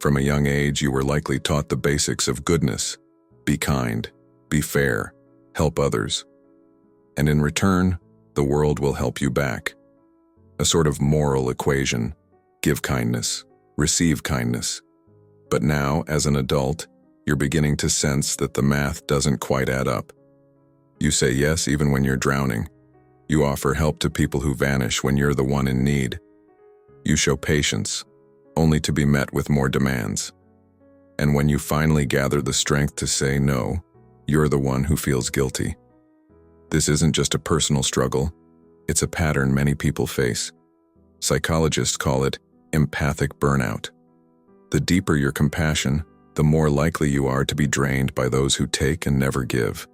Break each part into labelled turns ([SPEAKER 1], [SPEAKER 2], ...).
[SPEAKER 1] From a young age, you were likely taught the basics of goodness. Be kind, be fair, help others. And in return, the world will help you back. A sort of moral equation: give kindness, receive kindness. But now, as an adult, you're beginning to sense that the math doesn't quite add up. You say yes even when you're drowning. You offer help to people who vanish when you're the one in need. You show patience, only to be met with more demands. And when you finally gather the strength to say no, you're the one who feels guilty. This isn't just a personal struggle, it's a pattern many people face. Psychologists call it empathic burnout. The deeper your compassion, the more likely you are to be drained by those who take and never give.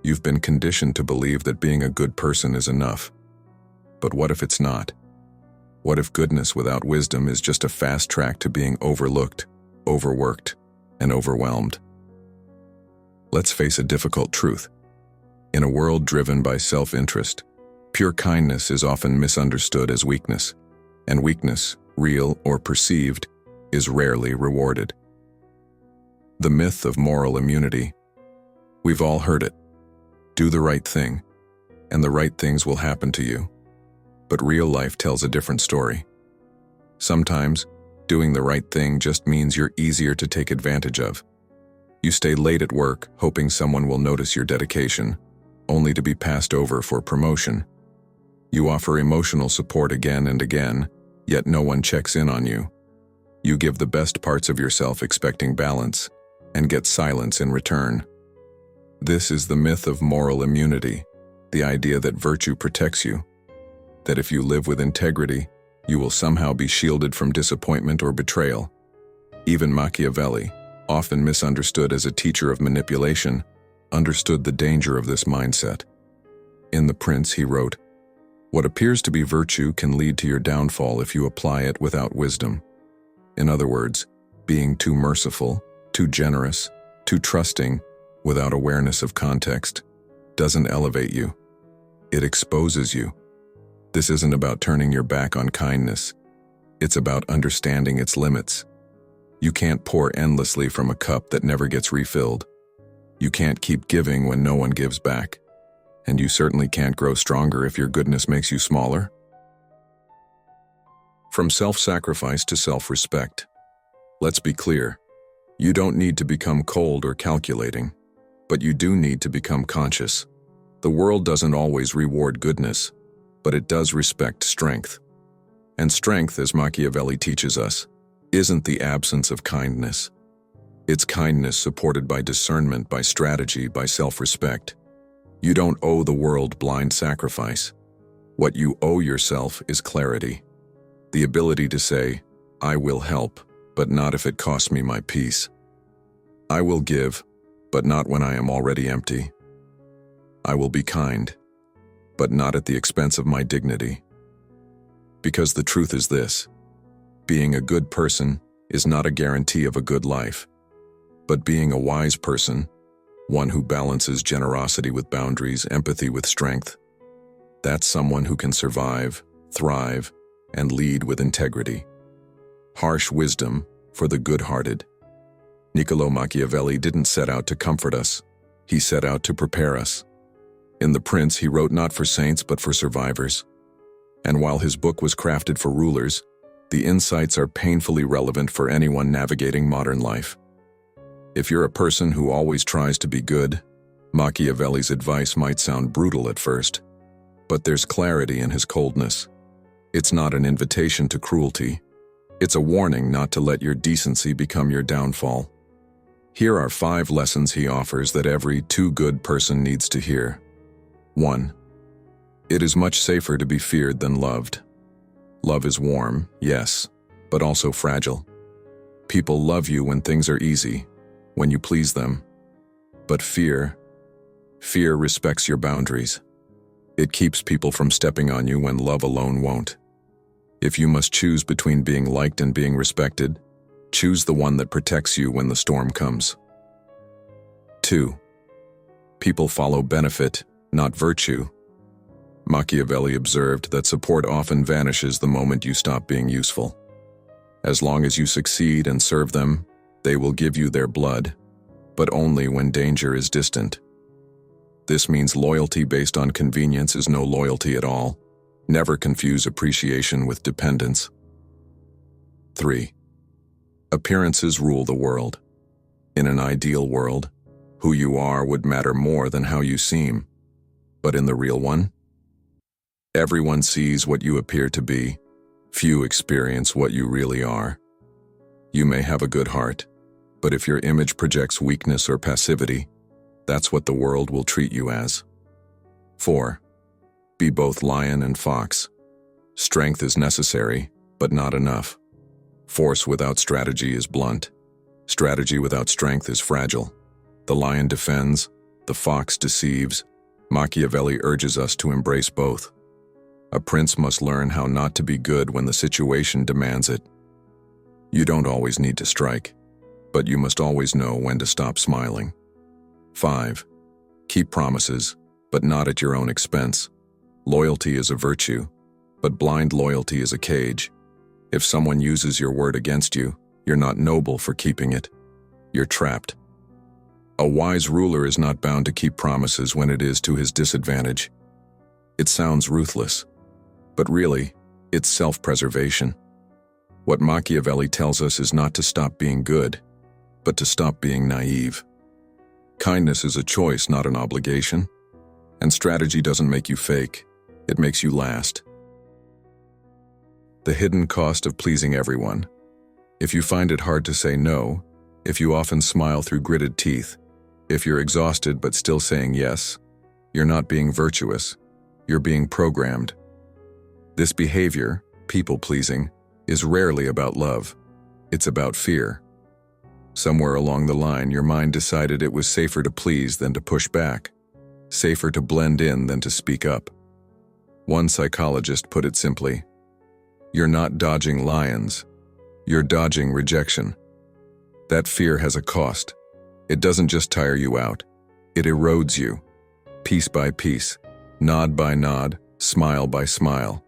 [SPEAKER 1] You've been conditioned to believe that being a good person is enough. But what if it's not? What if goodness without wisdom is just a fast track to being overlooked, overworked, and overwhelmed? Let's face a difficult truth. In a world driven by self-interest, pure kindness is often misunderstood as weakness, and weakness, real or perceived, is rarely rewarded. The myth of moral immunity. We've all heard it. Do the right thing, and the right things will happen to you. But real life tells a different story. Sometimes, doing the right thing just means you're easier to take advantage of. You stay late at work, hoping someone will notice your dedication, only to be passed over for promotion. You offer emotional support again and again, yet no one checks in on you. You give the best parts of yourself expecting balance, and get silence in return. This is the myth of moral immunity, the idea that virtue protects you, that if you live with integrity, you will somehow be shielded from disappointment or betrayal. Even Machiavelli, often misunderstood as a teacher of manipulation, understood the danger of this mindset. In The Prince, he wrote, "What appears to be virtue can lead to your downfall if you apply it without wisdom." In other words, being too merciful, too generous, too trusting, without awareness of context, doesn't elevate you. It exposes you. This isn't about turning your back on kindness. It's about understanding its limits. You can't pour endlessly from a cup that never gets refilled. You can't keep giving when no one gives back. And you certainly can't grow stronger if your goodness makes you smaller. From self-sacrifice to self-respect. Let's be clear. You don't need to become cold or calculating, but you do need to become conscious. The world doesn't always reward goodness, but it does respect strength. And strength, as Machiavelli teaches us, isn't the absence of kindness. It's kindness supported by discernment, by strategy, by self-respect. You don't owe the world blind sacrifice. What you owe yourself is clarity. The ability to say, I will help, but not if it costs me my peace. I will give, but not when I am already empty. I will be kind, but not at the expense of my dignity. Because the truth is this: being a good person is not a guarantee of a good life, but being a wise person, one who balances generosity with boundaries, empathy with strength, that's someone who can survive, thrive, and lead with integrity. Harsh wisdom for the good-hearted. Niccolo Machiavelli didn't set out to comfort us. He set out to prepare us. In The Prince, he wrote not for saints but for survivors. And while his book was crafted for rulers, the insights are painfully relevant for anyone navigating modern life. If you're a person who always tries to be good, Machiavelli's advice might sound brutal at first, but there's clarity in his coldness. It's not an invitation to cruelty. It's a warning not to let your decency become your downfall. Here are 5 lessons he offers that every too-good person needs to hear. 1. It is much safer to be feared than loved. Love is warm, yes, but also fragile. People love you when things are easy, when you please them. But fear respects your boundaries. It keeps people from stepping on you when love alone won't. If you must choose between being liked and being respected, choose the one that protects you when the storm comes. 2. People follow benefit, not virtue. Machiavelli observed that support often vanishes the moment you stop being useful. As long as you succeed and serve them, they will give you their blood, but only when danger is distant. This means loyalty based on convenience is no loyalty at all. Never confuse appreciation with dependence. 3. Appearances rule the world. In an ideal world, who you are would matter more than how you seem. But in the real one, everyone sees what you appear to be. Few experience what you really are. You may have a good heart, but if your image projects weakness or passivity, that's what the world will treat you as. 4. Be both lion and fox. Strength is necessary, but not enough. Force without strategy is blunt. Strategy without strength is fragile. The lion defends, the fox deceives. Machiavelli urges us to embrace both. A prince must learn how not to be good when the situation demands it. You don't always need to strike, but you must always know when to stop smiling. 5. Keep promises, but not at your own expense. Loyalty is a virtue, but blind loyalty is a cage. If someone uses your word against you, you're not noble for keeping it. You're trapped. A wise ruler is not bound to keep promises when it is to his disadvantage. It sounds ruthless, but really, it's self-preservation. What Machiavelli tells us is not to stop being good, but to stop being naive. Kindness is a choice, not an obligation. And strategy doesn't make you fake, it makes you last. The hidden cost of pleasing everyone. If you find it hard to say no, if you often smile through gritted teeth, if you're exhausted but still saying yes, you're not being virtuous, you're being programmed. This behavior, people-pleasing, is rarely about love. It's about fear. Somewhere along the line, your mind decided it was safer to please than to push back, safer to blend in than to speak up. One psychologist put it simply, "You're not dodging lions, you're dodging rejection." That fear has a cost. It doesn't just tire you out, it erodes you, piece by piece, nod by nod, smile by smile.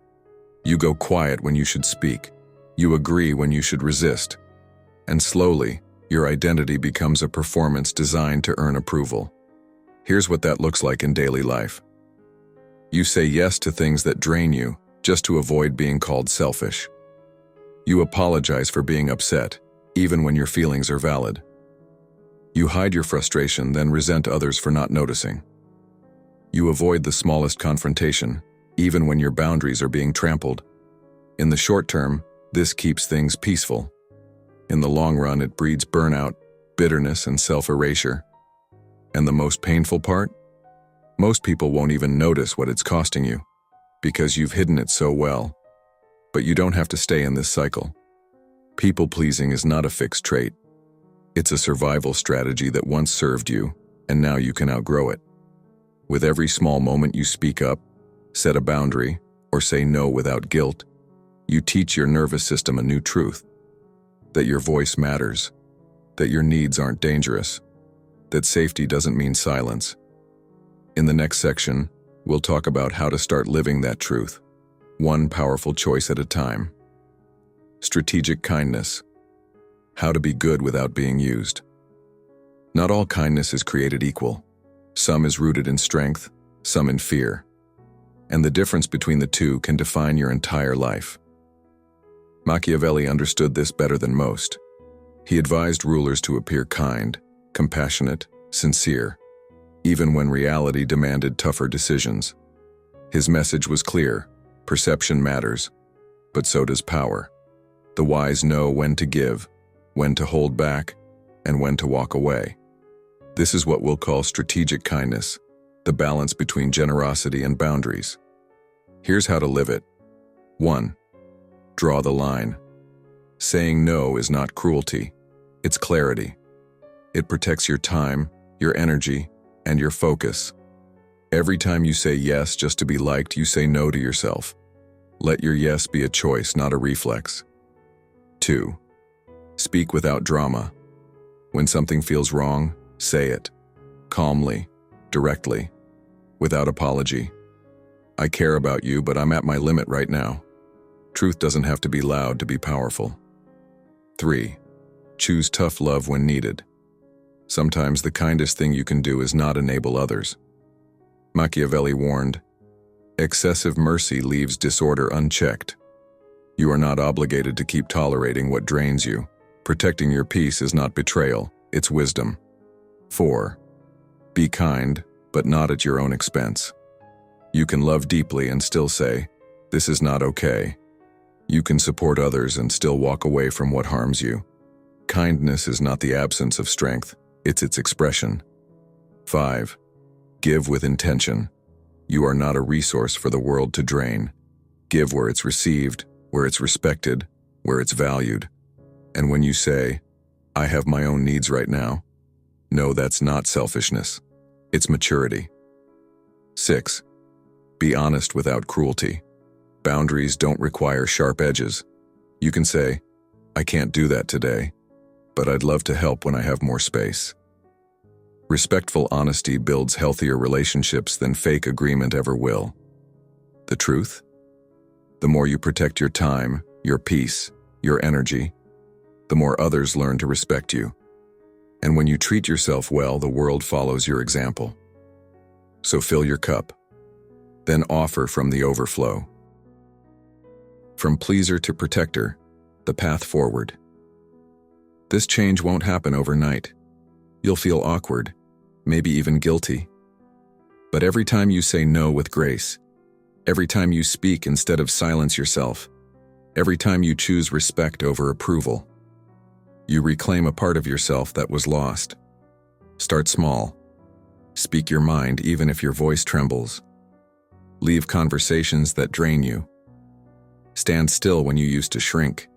[SPEAKER 1] You go quiet when you should speak. You agree when you should resist. And slowly, your identity becomes a performance designed to earn approval. Here's what that looks like in daily life. You say yes to things that drain you, just to avoid being called selfish. You apologize for being upset, even when your feelings are valid. You hide your frustration, then resent others for not noticing. You avoid the smallest confrontation, even when your boundaries are being trampled. In the short term, this keeps things peaceful. In the long run, it breeds burnout, bitterness, and self-erasure. And the most painful part? Most people won't even notice what it's costing you, because you've hidden it so well. But you don't have to stay in this cycle. People-pleasing is not a fixed trait. It's a survival strategy that once served you, and now you can outgrow it. With every small moment you speak up, set a boundary, or say no without guilt, you teach your nervous system a new truth. That your voice matters, that your needs aren't dangerous, that safety doesn't mean silence. In the next section, we'll talk about how to start living that truth, one powerful choice at a time. Strategic kindness. How to be good without being used. Not all kindness is created equal. Some is rooted in strength, some in fear. And the difference between the two can define your entire life. Machiavelli understood this better than most. He advised rulers to appear kind, compassionate, sincere, even when reality demanded tougher decisions. His message was clear: perception matters, but so does power. The wise know when to give, when to hold back, and when to walk away. This is what we'll call strategic kindness, the balance between generosity and boundaries. Here's how to live it. 1. Draw the line. Saying no is not cruelty, it's clarity. It protects your time, your energy, and your focus. Every time you say yes just to be liked, you say no to yourself. Let your yes be a choice, not a reflex. 2. Speak without drama. When something feels wrong, say it. Calmly, directly, without apology. I care about you, but I'm at my limit right now. Truth doesn't have to be loud to be powerful. 3. Choose tough love when needed. Sometimes the kindest thing you can do is not enable others. Machiavelli warned, "Excessive mercy leaves disorder unchecked." You are not obligated to keep tolerating what drains you. Protecting your peace is not betrayal, it's wisdom. 4. Be kind, but not at your own expense. You can love deeply and still say, "This is not okay." You can support others and still walk away from what harms you. Kindness is not the absence of strength, it's its expression. 5. Give with intention. You are not a resource for the world to drain. Give where it's received, where it's respected, where it's valued. And when you say, "I have my own needs right now," no, that's not selfishness. It's maturity. 6. Be honest without cruelty. Boundaries don't require sharp edges. You can say, "I can't do that today, but I'd love to help when I have more space." Respectful honesty builds healthier relationships than fake agreement ever will. The truth? The more you protect your time, your peace, your energy, the more others learn to respect you. And when you treat yourself well, the world follows your example. So fill your cup, then offer from the overflow. From pleaser to protector, the path forward. This change won't happen overnight. You'll feel awkward, maybe even guilty. But every time you say no with grace, every time you speak instead of silence yourself, every time you choose respect over approval, you reclaim a part of yourself that was lost. Start small. Speak your mind even if your voice trembles. Leave conversations that drain you. Stand still when you used to shrink.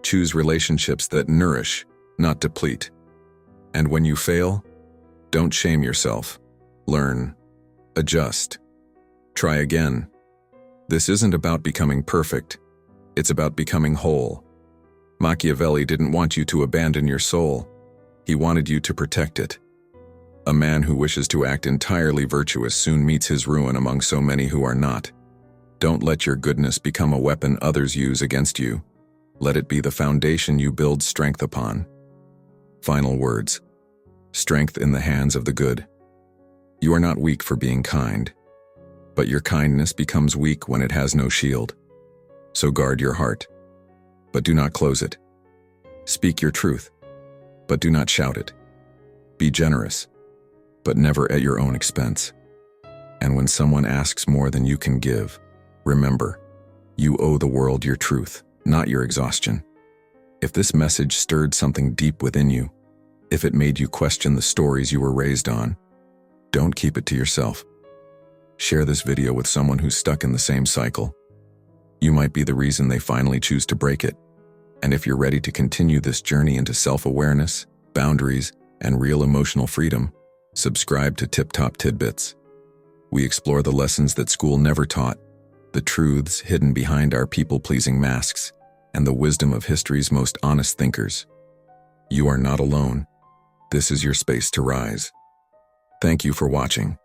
[SPEAKER 1] Choose relationships that nourish, not deplete. And when you fail, don't shame yourself. Learn. Adjust. Try again. This isn't about becoming perfect. It's about becoming whole. Machiavelli didn't want you to abandon your soul. He wanted you to protect it. A man who wishes to act entirely virtuous soon meets his ruin among so many who are not. Don't let your goodness become a weapon others use against you. Let it be the foundation you build strength upon. Final words. Strength in the hands of the good. You are not weak for being kind, but your kindness becomes weak when it has no shield. So guard your heart, but do not close it. Speak your truth, but do not shout it. Be generous, but never at your own expense. And when someone asks more than you can give, remember, you owe the world your truth, not your exhaustion. If this message stirred something deep within you, if it made you question the stories you were raised on, don't keep it to yourself. Share this video with someone who's stuck in the same cycle. You might be the reason they finally choose to break it. And if you're ready to continue this journey into self-awareness, boundaries, and real emotional freedom, subscribe to Tiptop Tidbits. We explore the lessons that school never taught, the truths hidden behind our people-pleasing masks, and the wisdom of history's most honest thinkers. You are not alone. This is your space to rise. Thank you for watching.